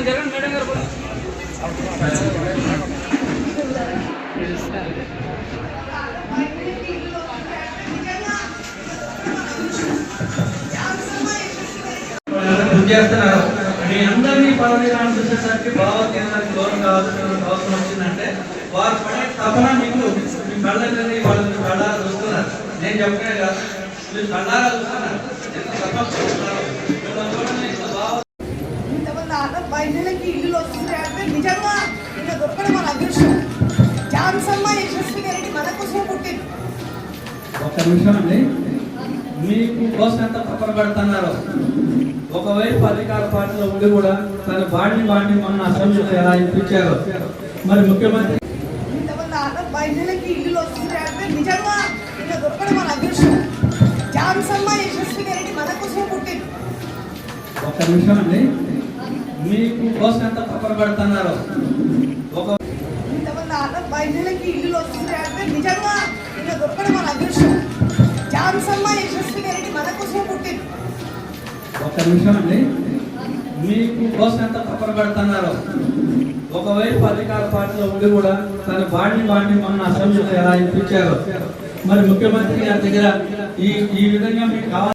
Jagan madam గారు చేస్తున్నారు. మీ అందరినీ పదవి చూసేసరికి భావోద్వేగానికి దూరం కావాల్సిన అవసరం వచ్చిందంటే వారు పడే తపన మీకు మీ కళ్ళని వాళ్ళు మీ కళ్ళారా చూస్తున్నారు. నేను చెప్పనే కాదు, మీరు కళ్ళారా చూస్తున్నారు. మహిళలకి ఇల్లు వస్తుంది అంటే నిజంగా ఇలా దొరకడం మన అదృష్టం. ఝాన్సమ్మ యశస్వి గారికి మన కోసం పుట్టింది. ఒక్క నిమిషం అండి, మీకు కోసం ఎంత తపన పడుతున్నారో ఒకవైపు అధికార పార్టీలో ఉండి కూడా తన బాడిని మన అసెంబ్లీలో ఎలా ఇప్పించారో మరి ముఖ్యమంత్రి మహిళలకి ఇల్లు వస్తుంది అంటే నిజంగా ఇలా దొరకడం మన అదృష్టం. ఝాన్సమ్మ యశస్వి గారికి మన కోసం పుట్టింది. ఒక్క నిమిషం అండి, మీకు కోసం ఎంత తపన పడుతున్నారో మహిళలకి ఇల్లు వస్తుంది అంటే నిజంగా ఇలా దొరకడం మన అదృష్టం. ఝాన్సమ్మ యశస్వి గారికి మన కోసం పుట్టింది. ఒక్క నిమిషం అండి, మీకు కోసం ఎంత తపన పడుతున్నారో ఒకవైపు అధికార పార్టీలో ఉండి కూడా తన బాడిని మన అసెంబ్లీలో ఎలా ఇప్పించారో మరి ముఖ్యమంత్రి గారి దగ్గర ఈ విధంగా మీకు కావాలి.